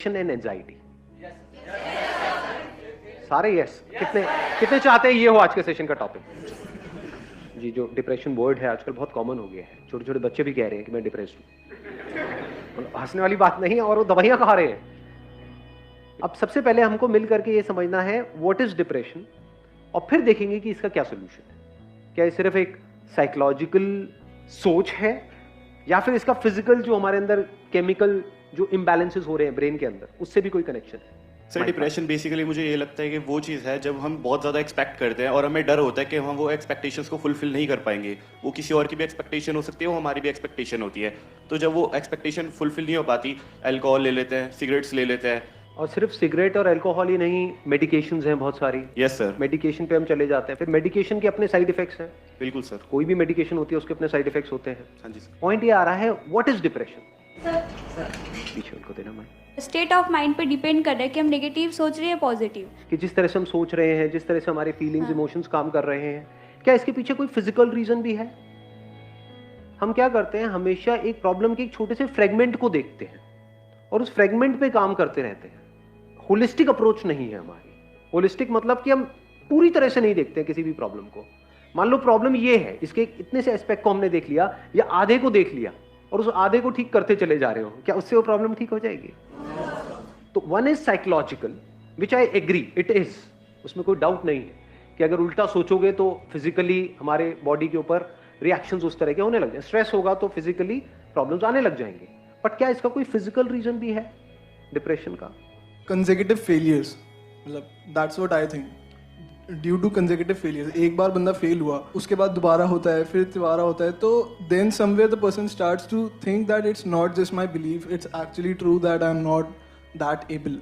And anxiety. सारे yes. कितने कितने चाहते हैं ये हो आज के सेशन का टॉपिक? जी, जो डिप्रेशन वर्ड है आजकल बहुत कॉमन हो गया है, छोटे छोटे बच्चे भी कह रहे हैं कि मैं डिप्रेस्ड हूं। हंसने वाली बात नहीं है, और वो दवाइयां खा रहे हैं। अब सबसे पहले हमको मिल करके ये समझना है व्हाट इज डिप्रेशन, और फिर देखेंगे कि इसका क्या सोल्यूशन है। क्या ये सिर्फ एक साइकोलॉजिकल सोच है, या फिर इसका फिजिकल जो हमारे अंदर केमिकल जो इम्बैलेंसेस हो रहे हैं ब्रेन के अंदर, उससे भी कोई कनेक्शन है? सर, डिप्रेशन बेसिकली मुझे ये लगता है कि वो चीज़ है जब हम बहुत ज़्यादा एक्सपेक्ट करते हैं और हमें डर होता है कि हम वो एक्सपेक्टेशंस को फुलफिल नहीं कर पाएंगे। वो किसी और की भी एक्सपेक्टेशन हो सकती है, वो हमारी भी एक्सपेक्टेशन होती है। तो जब वो एक्सपेक्टेशन फुलफिल नहीं हो पाती, अल्कोहल ले लेते हैं, सिगरेट्स ले लेते हैं। और सिर्फ सिगरेट और अल्कोहल ही नहीं, मेडिकेशंस हैं बहुत सारी। Yes sir. मेडिकेशन पे हम चले जाते हैं, फिर मेडिकेशन के अपने साइड इफेक्ट्स हैं। बिल्कुल सर। कोई भी मेडिकेशन होती है उसके अपने साइड इफेक्ट्स होते हैं। हाँ जी सर। पॉइंट ये आ रहा है, व्हाट इज डिप्रेशन? पीछे उनको देना मैं, स्टेट ऑफ माइंड पे डिपेंड कर रहा है कि हम नेगेटिव सोच रहे हैं पॉजिटिव। कि जिस तरह से हम सोच रहे हैं, जिस तरह से हमारे फीलिंग्स इमोशंस काम कर रहे हैं, क्या इसके पीछे कोई फिजिकल रीजन भी है? हम क्या करते हैं, हमेशा एक प्रॉब्लम के एक छोटे से फ्रेगमेंट को देखते हैं और उस फ्रेगमेंट पे काम करते रहते हैं। होलिस्टिक अप्रोच नहीं है हमारी। होलिस्टिक मतलब कि हम पूरी तरह से नहीं देखते हैं किसी भी प्रॉब्लम को। मान लो प्रॉब्लम ये है, इसके इतने से एस्पेक्ट को हमने देख लिया या आधे को देख लिया और उस आधे को ठीक करते चले जा रहे हो, क्या उससे वो प्रॉब्लम ठीक हो जाएगी? तो one is psychological, which I agree it is, उसमें कोई डाउट नहीं है कि अगर उल्टा सोचोगे तो फिजिकली हमारे बॉडी के ऊपर रिएक्शंस उस तरह के होने लग जाए। स्ट्रेस होगा तो फिजिकली प्रॉब्लम्स आने लग जाएंगे। बट क्या इसका कोई फिजिकल रीजन भी है डिप्रेशन का? कंसेक्यूटिव फेलियर्स, मतलब that's what I think. Due to consecutive failures, एक बार बंदा फेल हुआ, उसके बाद दोबारा होता है, फिर दोबारा होता है, तो then somewhere the person starts to think that it's not just my belief, it's actually true that I am not that able.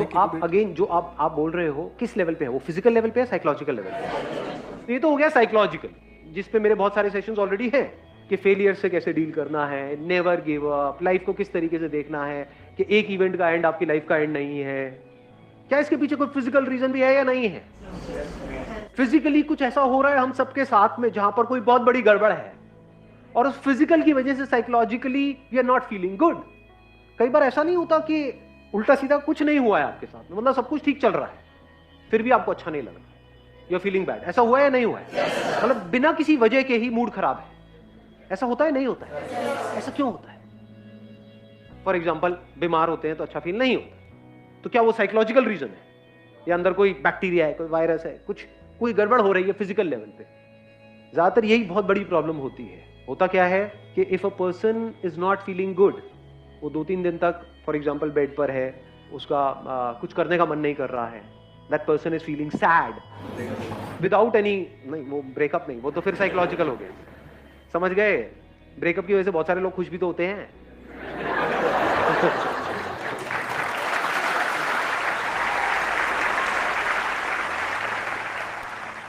तो आप अगेन जो आप बोल रहे हो किस लेवल पे है? वो फिजिकल लेवल पे है, साइकोलॉजिकल लेवल पे? तो ये तो हो गया साइकोलॉजिकल, जिस पे मेरे बहुत सारे सेशंस ऑलरेडी हैं कि फेलियर से कैसे डील करना है, नेवर गिव अप, लाइफ को किस तरीके से देखना है कि एक इवेंट का एंड आपकी लाइफ का एंड नहीं है। क्या इसके पीछे कोई फिजिकल रीजन भी है या नहीं है? फिजिकली कुछ ऐसा हो रहा है हम सबके साथ में जहां पर कोई बहुत बड़ी गड़बड़ है, और उस फिजिकल की वजह से psychologically we are not feeling good. कई बार ऐसा नहीं होता कि उल्टा सीधा कुछ नहीं हुआ है आपके साथ में, मतलब सब कुछ ठीक चल रहा है, फिर भी आपको अच्छा नहीं लग रहा, यू आर फीलिंग बैड। ऐसा हुआ है या नहीं हुआ है? मतलब बिना किसी वजह के ही मूड खराब है, ऐसा होता है नहीं होता है? ऐसा क्यों होता है? फॉर एग्जाम्पल बीमार होते हैं तो अच्छा फील नहीं होता, तो क्या वो साइकोलॉजिकल रीजन है या अंदर कोई बैक्टीरिया है, कोई वायरस है, कुछ कोई गड़बड़ हो रही है फिजिकल लेवल पे? ज्यादातर यही बहुत बड़ी प्रॉब्लम होती है। होता क्या है कि if a person is not feeling good, वो 2-3 दिन तक फॉर एग्जाम्पल बेड पर है, उसका कुछ करने का मन नहीं कर रहा है, that person is feeling sad without any, नहीं वो ब्रेकअप नहीं, वो तो फिर साइकोलॉजिकल हो गया। समझ गए? ब्रेकअप की वजह से बहुत सारे लोग खुश भी तो होते हैं।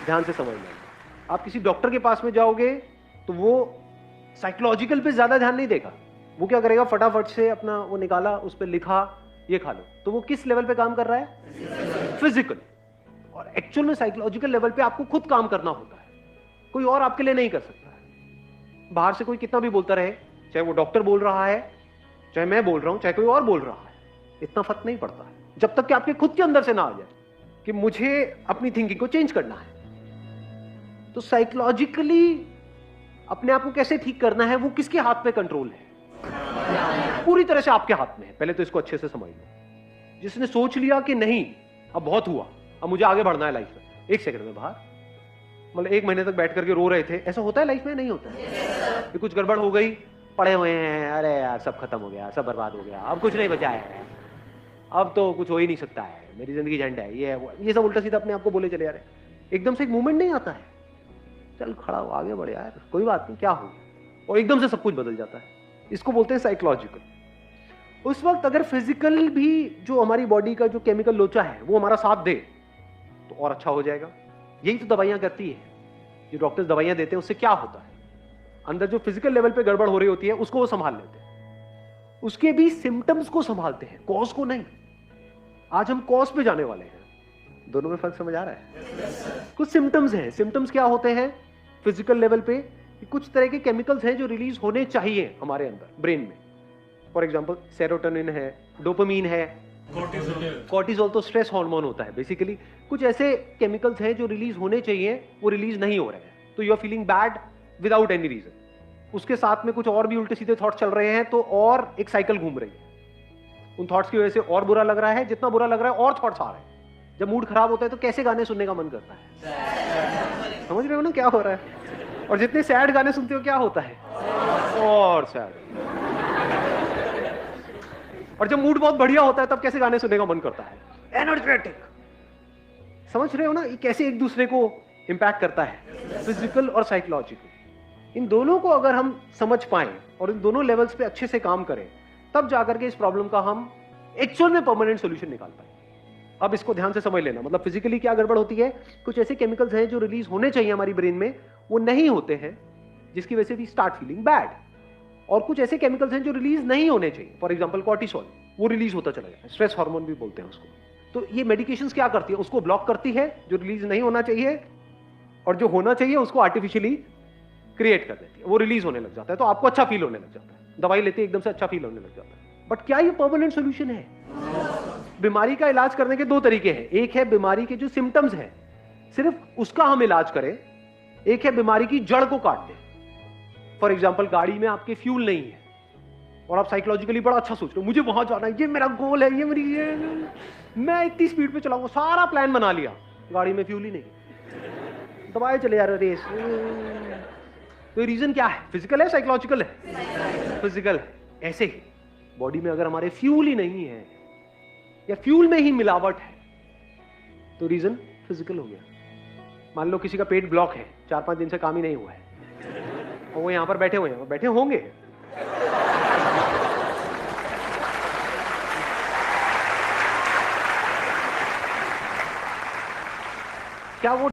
ध्यान से समझना, आप किसी डॉक्टर के पास में जाओगे तो वो साइकोलॉजिकल पे ज्यादा ध्यान नहीं देगा। वो क्या करेगा, फटाफट से अपना वो निकाला, उस पर लिखा ये खा लो, तो वो किस लेवल पे काम कर रहा है? फिजिकल। और एक्चुअल में साइकोलॉजिकल लेवल पे आपको खुद काम करना होता है, कोई और आपके लिए नहीं कर सकता है। बाहर से कोई कितना भी बोलता रहे, चाहे वो डॉक्टर बोल रहा है, चाहे मैं बोल रहा हूं, चाहे कोई और बोल रहा है, इतना फर्क नहीं पड़ता है जब तक कि आपके खुद के अंदर से ना आ जाए कि मुझे अपनी थिंकिंग को चेंज करना है। तो साइकोलॉजिकली अपने आप को कैसे ठीक करना है, वो किसके हाथ में कंट्रोल है? पूरी तरह से आपके हाथ में है। पहले तो इसको अच्छे से समझ लो। जिसने सोच लिया कि नहीं अब बहुत हुआ, अब मुझे आगे बढ़ना है लाइफ में, एक सेकंड में बाहर, मतलब 1 महीने तक बैठ करके रो रहे थे, ऐसा होता है लाइफ में? नहीं होता है। कि कुछ गड़बड़ हो गई, पड़े हुए हैं, अरे यार सब खत्म हो गया, सब बर्बाद हो गया, अब कुछ नहीं बचा है, अब तो कुछ हो ही नहीं सकता है, मेरी जिंदगी झंड है, ये सब उल्टा सीधा अपने आप को बोले चले जा रहे हैं। एकदम से एक मूवमेंट नहीं आता है, चल खड़ा हो, आगे बढ़ यार, कोई बात नहीं, क्या हो, और एकदम से सब कुछ बदल जाता है। इसको बोलते हैं साइकोलॉजिकल। उस वक्त अगर फिजिकल भी जो हमारी बॉडी का जो केमिकल लोचा है वो हमारा साथ दे तो और अच्छा हो जाएगा। यही तो दवाइयां करती है, जो डॉक्टर्स दवाइयां देते हैं उससे क्या होता है, अंदर जो फिजिकल लेवल पे गड़बड़ हो रही होती है उसको वो संभाल लेते हैं, उसके भी सिम्टम्स को संभालते हैं, कॉज को नहीं। आज हम कॉज पे जाने वाले हैं। दोनों में फर्क समझ आ रहा है? कुछ सिम्टम्स हैं। सिम्टम्स क्या होते हैं फिजिकल लेवल पे? कुछ तरह के केमिकल्स हैं जो रिलीज होने चाहिए हमारे अंदर ब्रेन में, फॉर एग्जाम्पल सेरोटोनिन है, डोपामीन है, कॉर्टिसोल तो स्ट्रेस हार्मोन होता है बेसिकली। कुछ ऐसे केमिकल्स हैं जो रिलीज होने चाहिए, वो रिलीज नहीं हो रहे हैं, तो you are feeling bad without any reason. उसके साथ में कुछ और भी उल्टे सीधे थॉट्स चल रहे हैं, तो और एक साइकिल घूम रही है। उन थॉट्स की वजह से और बुरा लग रहा है, जितना बुरा लग रहा है और थॉट्स आ रहे हैं। जब मूड खराब होता है तो कैसे गाने सुनने का मन करता है? समझ रहे हो ना क्या हो रहा है? और जितने सैड गाने सुनते हो क्या होता है? और सैड। और जब मूड बहुत बढ़िया होता है तब कैसे गाने सुनने का मन करता है? एनर्जेटिक। समझ रहे हो ना ये कैसे एक दूसरे को इंपैक्ट करता है, फिजिकल और साइकोलॉजिकल। इन दोनों को अगर हम समझ पाएं और इन दोनों लेवल्स पे अच्छे से काम करें, तब जाकर के इस प्रॉब्लम का हम एक्चुअल में परमानेंट सॉल्यूशन निकाल पाएं। अब इसको ध्यान से समझ लेना, मतलब फिजिकली क्या गड़बड़ होती है, कुछ ऐसे केमिकल्स हैं जो रिलीज होने चाहिए हमारी ब्रेन में, वो नहीं होते हैं, जिसकी वजह से वी स्टार्ट फीलिंग बैड। और कुछ ऐसे केमिकल्स हैं जो रिलीज नहीं होने चाहिए, फॉर एग्जांपल कॉर्टिसोल, वो रिलीज होता चला जाता है, स्ट्रेस हार्मोन भी बोलते हैं उसको। तो ये मेडिकेशंस क्या करती है? उसको ब्लॉक करती है, जो रिलीज नहीं होना चाहिए, और जो होना चाहिए उसको आर्टिफिशियली क्रिएट कर देती है, वो रिलीज होने लग जाता है, तो आपको अच्छा फील होने लग जाता है। दवाई लेते ही एकदम से अच्छा फील होने लग जाता है। बट क्या ये परमानेंट सोल्यूशन है? बीमारी का इलाज करने के दो तरीके हैं। एक है बीमारी के जो सिम्टम्स हैं, सिर्फ उसका हम इलाज करें। एक है बीमारी की जड़ को काट दें। फॉर एग्जाम्पल, गाड़ी में आपके फ्यूल नहीं है और आप साइकोलॉजिकली बड़ा अच्छा सोच रहे हो, मुझे वहां जाना है, ये मेरा गोल है, ये मेरी मैं इतनी स्पीड पे चलाऊंगा, सारा प्लान बना लिया, गाड़ी में फ्यूल ही नहीं, दबाए चले जा रहे रेस। तो ये रीजन क्या है? फिजिकल है, साइकोलॉजिकल है? फिजिकल है। ऐसे ही बॉडी में अगर हमारे फ्यूल ही नहीं है या फ्यूल में ही मिलावट है, तो रीजन फिजिकल हो गया। मान लो किसी का पेट ब्लॉक है, 4-5 दिन से काम ही नहीं हुआ है, और वो यहां पर बैठे हुए हैं, वो बैठे होंगे, क्या वो